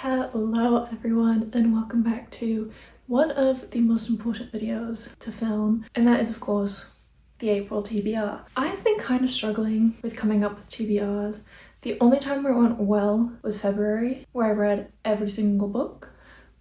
Hello everyone and welcome back to one of the most important videos to film, and that is of course the April TBR. I've been kind of struggling with coming up with TBRs. The only time where it went well was February, where I read every single book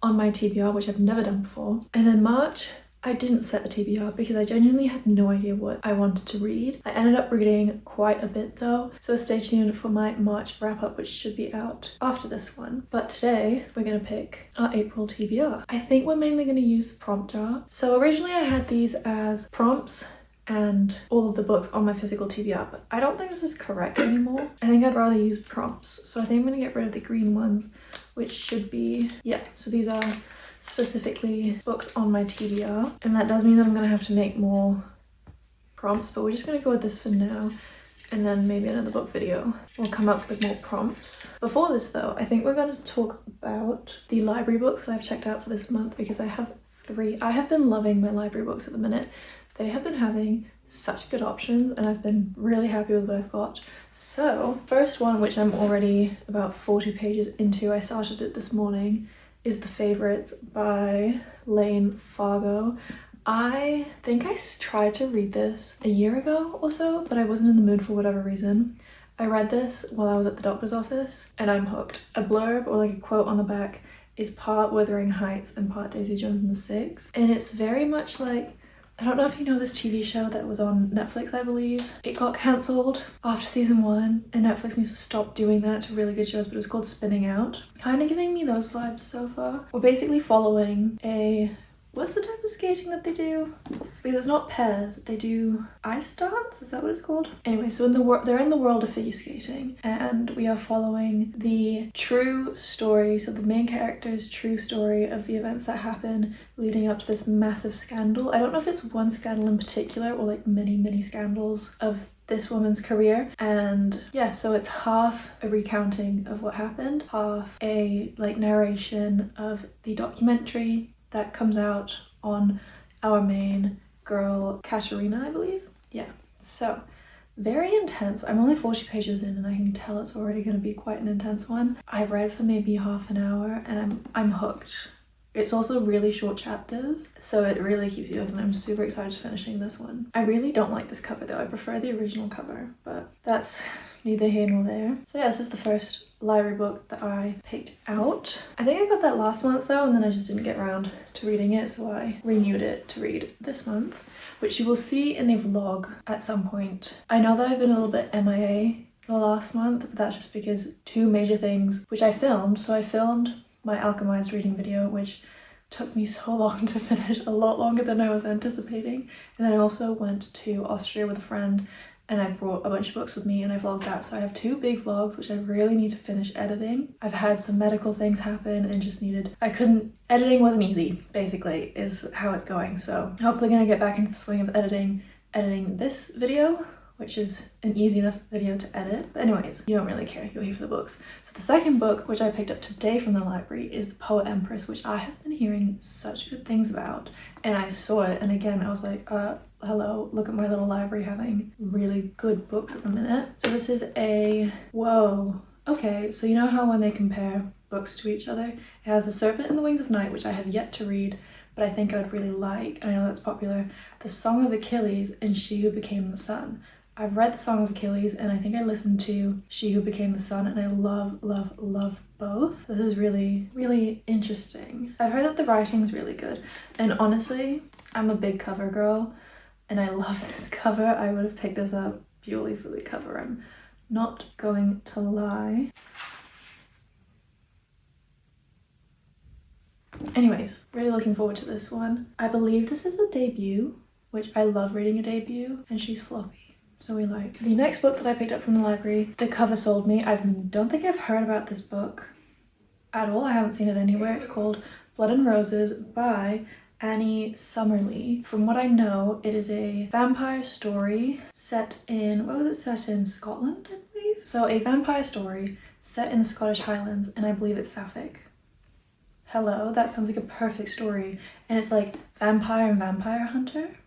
on my TBR, which I've never done before. And then March, I didn't set a TBR because I genuinely had no idea what I wanted to read. I ended up reading quite a bit though, so stay tuned for my March wrap up, which should be out after this one. But today we're gonna pick our April TBR. I think we're mainly gonna use the prompt jar. So originally I had these as prompts and all of the books on my physical TBR, but I don't think this is correct anymore. I think I'd rather use prompts. So I think I'm gonna get rid of the green ones, which should be, yeah, so these are specifically books on my TBR, and that does mean that I'm gonna have to make more prompts, but we're just gonna go with this for now, and then maybe another book video will come up with more prompts. Before this though, I think we're gonna talk about the library books that I've checked out for this month, because I have 3. I have been loving my library books at the minute. They have been having such good options and I've been really happy with what I've got. So first one, which I'm already about 40 pages into, I started it this morning, is The Favourites by Lane Fargo. I think I tried to read this a year ago or so, but I wasn't in the mood for whatever reason. I read this while I was at the doctor's office and I'm hooked. A blurb or like a quote on the back is part Wuthering Heights and part Daisy Jones and the Six, and it's very much like, I don't know if you know this TV show that was on Netflix, I believe. It got cancelled after season 1 and Netflix needs to stop doing that to really good shows, but it was called Spinning Out. Kind of giving me those vibes so far. We're basically following what's the type of skating that they do? Because it's not pairs, they do ice dance, is that what it's called? Anyway, so they're in the world of figure skating, and we are following the true story, so the main character's true story of the events that happen leading up to this massive scandal. I don't know if it's one scandal in particular or like many scandals of this woman's career, and yeah, so it's half a recounting of what happened, half a like narration of the documentary that comes out on our main girl, Katerina, I believe. Yeah, so very intense. I'm only 40 pages in and I can tell it's already going to be quite an intense one. I've read for maybe half an hour and I'm hooked. It's also really short chapters, so it really keeps you hooked, and I'm super excited to finishing this one. I really don't like this cover though. I prefer the original cover, but that's neither here nor there. So yeah, this is the first library book that I picked out. I think I got that last month though, and then I just didn't get around to reading it, so I renewed it to read this month, which you will see in a vlog at some point. I know that I've been a little bit MIA the last month, but that's just because 2 major things which I filmed. So I filmed my alchemized reading video, which took me so long to finish, a lot longer than I was anticipating. And then I also went to Austria with a friend and I brought a bunch of books with me and I vlogged that. So I have 2 big vlogs which I really need to finish editing. I've had some medical things happen and just editing wasn't easy, basically, is how it's going. So hopefully gonna get back into the swing of editing this video, which is an easy enough video to edit. But anyways, you don't really care, you're here for the books. So the second book, which I picked up today from the library, is The Poet Empress, which I have been hearing such good things about. And I saw it, and again, I was like, hello, look at my little library having really good books at the minute. So this is whoa. Okay, so you know how when they compare books to each other, it has The Serpent and the Wings of Night, which I have yet to read, but I think I would really like, and I know that's popular, The Song of Achilles and She Who Became the Sun. I've read The Song of Achilles and I think I listened to She Who Became the Sun, and I love both. This is really interesting. I've heard that the writing's really good, and honestly, I'm a big cover girl and I love this cover. I would have picked this up purely for the cover, I'm not going to lie. Anyways, really looking forward to this one. I believe this is a debut, which I love reading a debut, and she's floppy, so we like. The next book that I picked up from the library, the cover sold me. I don't think I've heard about this book at all. I haven't seen it anywhere. It's called Blood and Roses by Annie Summerlee. From what I know, it is a vampire story set in, what was it set in? Scotland, I believe? So a vampire story set in the Scottish Highlands, and I believe it's sapphic. Hello, that sounds like a perfect story. And it's like vampire and vampire hunter.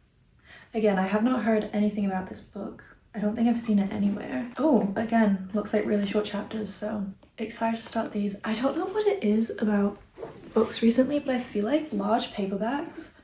Again, I have not heard anything about this book. I don't think I've seen it anywhere. Oh, again, looks like really short chapters, so excited to start these. I don't know what it is about books recently, but I feel like large paperbacks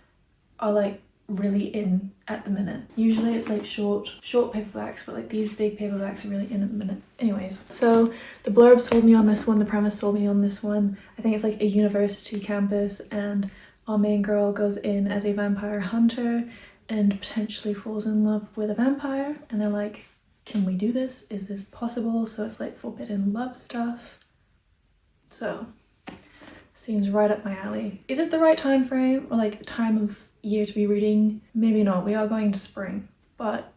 are like really in at the minute. Usually it's like short paperbacks, but like these big paperbacks are really in at the minute. Anyways, so the blurb sold me on this one, the premise sold me on this one. I think it's like a university campus and our main girl goes in as a vampire hunter and potentially falls in love with a vampire, and they're like, can we do this? Is this possible? So it's like forbidden love stuff. So seems right up my alley. Is it the right time frame or like time of year to be reading? Maybe not. We are going into spring, but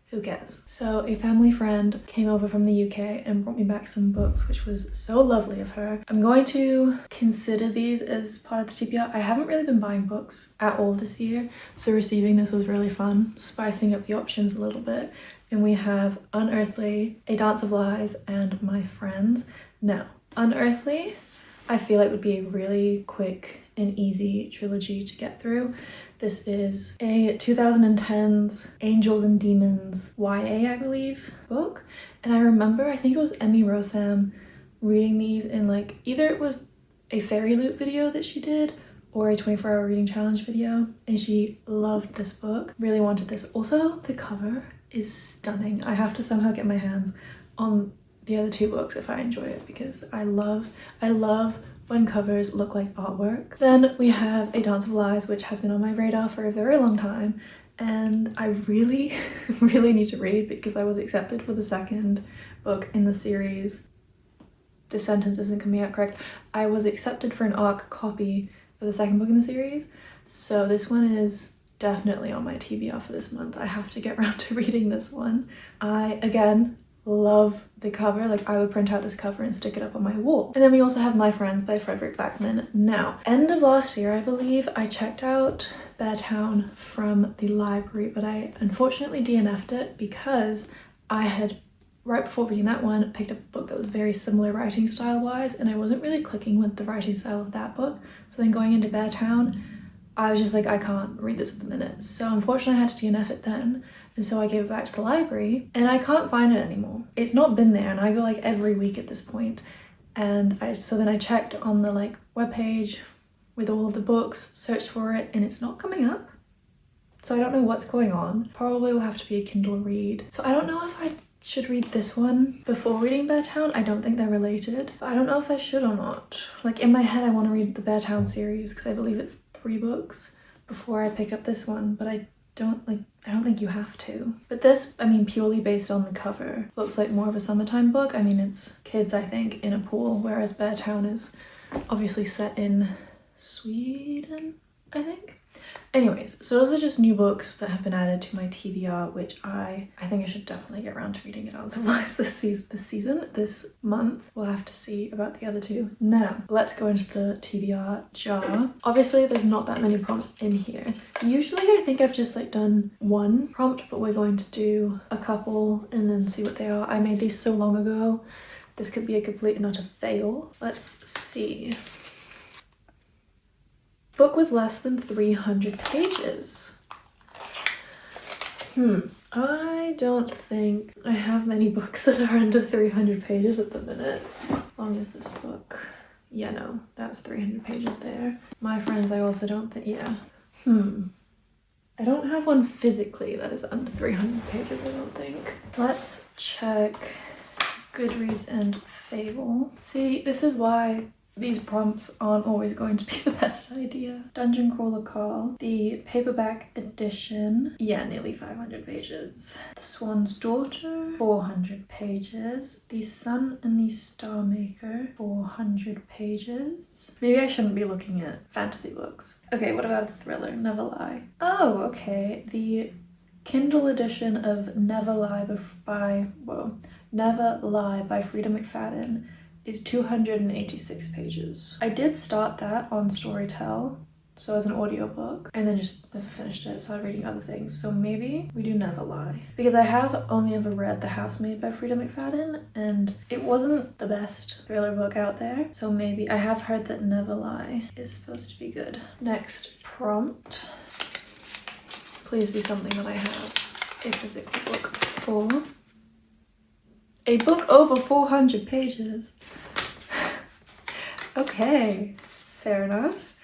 who cares? So a family friend came over from the UK and brought me back some books, which was so lovely of her. I'm going to consider these as part of the TBR. I haven't really been buying books at all this year, so receiving this was really fun, spicing up the options a little bit. And we have Unearthly, A Dance of Lies, and My Friends. Now, Unearthly, I feel like would be a really quick and easy trilogy to get through. This is a 2010s Angels and Demons YA, I believe, book. And I remember, I think it was Emmy Rossam reading these in like, either it was a Fairy Loot video that she did or a 24-hour reading challenge video, and she loved this book, really wanted this. Also, the cover is stunning. I have to somehow get my hands on the other two books if I enjoy it, because I love when covers look like artwork. Then we have A Dance of Lies, which has been on my radar for a very long time, and I really need to read because I was accepted for the second book in the series. This sentence isn't coming out correct. I was accepted for an ARC copy of the second book in the series, so this one is definitely on my TBR for this month. I have to get around to reading this one. I, again, love the cover. Like, I would print out this cover and stick it up on my wall. And then we also have My Friends by Frederick Backman. Now, end of last year, I believe, I checked out Beartown from the library, but I unfortunately DNF'd it because I had, right before reading that one, picked up a book that was very similar writing style wise, and I wasn't really clicking with the writing style of that book. So then going into Beartown, I was just like, I can't read this at the minute. So unfortunately I had to DNF it then. And so I gave it back to the library and I can't find it anymore. It's not been there, and I go like every week at this point. And so then I checked on the like webpage with all of the books, searched for it, and it's not coming up. So I don't know what's going on. Probably will have to be a Kindle read. So I don't know if I should read this one before reading Beartown. I don't think they're related, but I don't know if I should or not. Like, in my head I want to read the Beartown series because I believe it's 3 books before I pick up this one, but I don't think you have to. But this, I mean, purely based on the cover, looks like more of a summertime book. I mean, it's kids, I think, in a pool, whereas Beartown is obviously set in Sweden, I think. Anyways, so those are just new books that have been added to my TBR, which I think I should definitely get around to reading A Dance of Lies this month. We'll have to see about the other two. Now, let's go into the TBR jar. Obviously, there's not that many prompts in here. Usually, I think I've just like done one prompt, but we're going to do a couple and then see what they are. I made these so long ago. This could be a complete and utter fail. Let's see. Book with less than 300 pages. I don't think I have many books that are under 300 pages at the minute. How long is this book? Yeah, no, that's 300 pages there. My Friends, I also don't think, yeah. I don't have one physically that is under 300 pages, I don't think. Let's check Goodreads and Fable. See, this is why these prompts aren't always going to be the best idea. Dungeon Crawler Call, the paperback edition, yeah, nearly 500 pages. The Swan's Daughter, 400 pages. The Sun and the Star Maker, 400 pages. Maybe I shouldn't be looking at fantasy books. Okay, what about a thriller? Never Lie. Oh, okay, the Kindle edition of Never Lie by Frida McFadden is 286 pages. I did start that on Storytel, so as an audiobook, and then just never finished it, started reading other things. So maybe we do Never Lie. Because I have only ever read The Housemaid by Frida McFadden, and it wasn't the best thriller book out there, so maybe I have heard that Never Lie is supposed to be good. Next prompt. Please be something that I have a physical book for. A book over 400 pages. Okay, fair enough.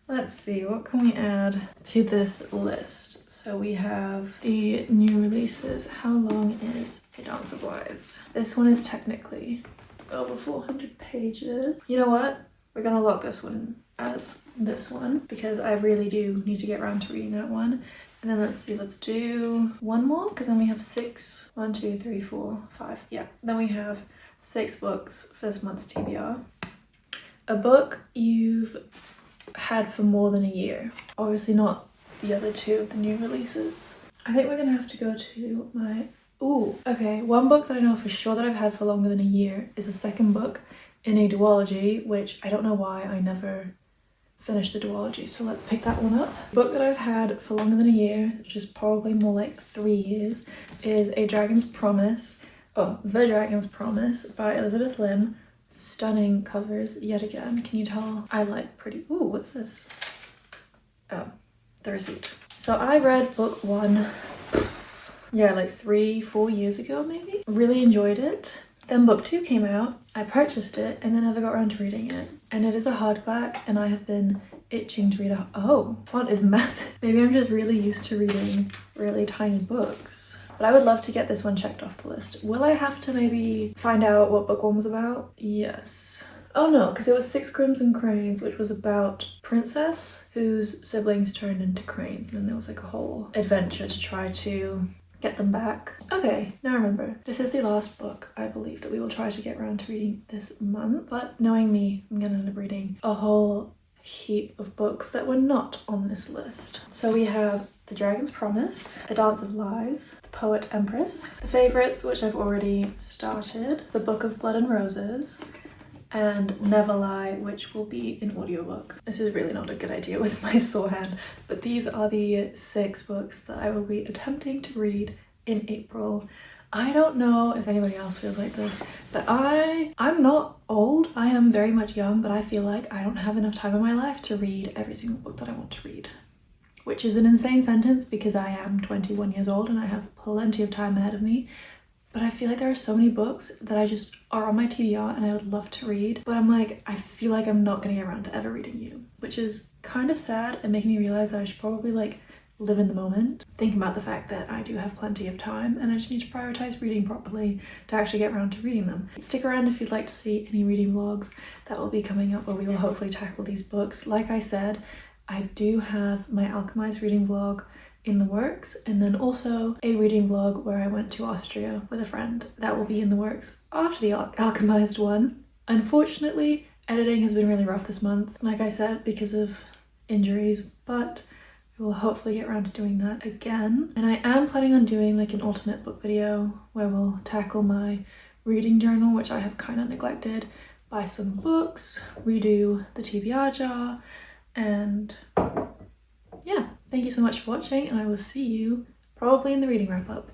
Let's see, what can we add to this list? So we have the new releases. How long is A Dance of Lies? This one is technically over 400 pages. You know what? We're gonna lock this one as this one because I really do need to get around to reading that one. And then let's see, let's do one more because then we have 6. 1, 2, 3, 4, 5. Yeah, then we have 6 books for this month's TBR. A book you've had for more than a year. Obviously not the other 2 of the new releases. I think we're gonna have to go to my... Ooh, okay. One book that I know for sure that I've had for longer than a year is a second book in a duology, which I don't know why I never finished the duology, so let's pick that one up. The book that I've had for longer than a year, which is probably more like 3 years, is A Dragon's Promise. Oh, The Dragon's Promise by Elizabeth Lim. Stunning covers yet again. Can you tell I like pretty... Ooh, what's this? Oh, the receipt. So I read book 1, yeah, like 3-4 years ago maybe. Really enjoyed it. Then book 2 came out, I purchased it, and then never got around to reading it. And it is a hardback, and I have been itching to read a... Oh, font is massive. Maybe I'm just really used to reading really tiny books. But I would love to get this one checked off the list. Will I have to maybe find out what book 1 was about? Yes. Oh no, because it was 6 Crimson Cranes, which was about princess whose siblings turned into cranes. And then there was like a whole adventure to try to get them back. Okay, now I remember. This is the last book, I believe, that we will try to get around to reading this month. But knowing me, I'm gonna end up reading a whole heap of books that were not on this list. So we have The Dragon's Promise, A Dance of Lies, The Poet Empress, The Favourites, which I've already started, The Book of Blood and Roses, and Never Lie, which will be an audiobook. This is really not a good idea with my sore hand, but these are the 6 books that I will be attempting to read in April. I don't know if anybody else feels like this, but I'm not old. I am very much young, but I feel like I don't have enough time in my life to read every single book that I want to read. Which is an insane sentence because I am 21 years old and I have plenty of time ahead of me. But I feel like there are so many books that I just are on my TBR and I would love to read. But I'm like, I feel like I'm not gonna get around to ever reading you, which is kind of sad and making me realize that I should probably like live in the moment. Think about the fact that I do have plenty of time and I just need to prioritize reading properly to actually get around to reading them. Stick around if you'd like to see any reading vlogs that will be coming up where we will hopefully tackle these books. Like I said, I do have my Alchemized reading vlog in the works, and then also a reading vlog where I went to Austria with a friend. That will be in the works after the Alchemized one. Unfortunately, editing has been really rough this month, like I said, because of injuries, but we will hopefully get around to doing that again. And I am planning on doing like an alternate book video where we'll tackle my reading journal, which I have kind of neglected, buy some books, redo the TBR jar, and yeah. Thank you so much for watching, and I will see you probably in the reading wrap up.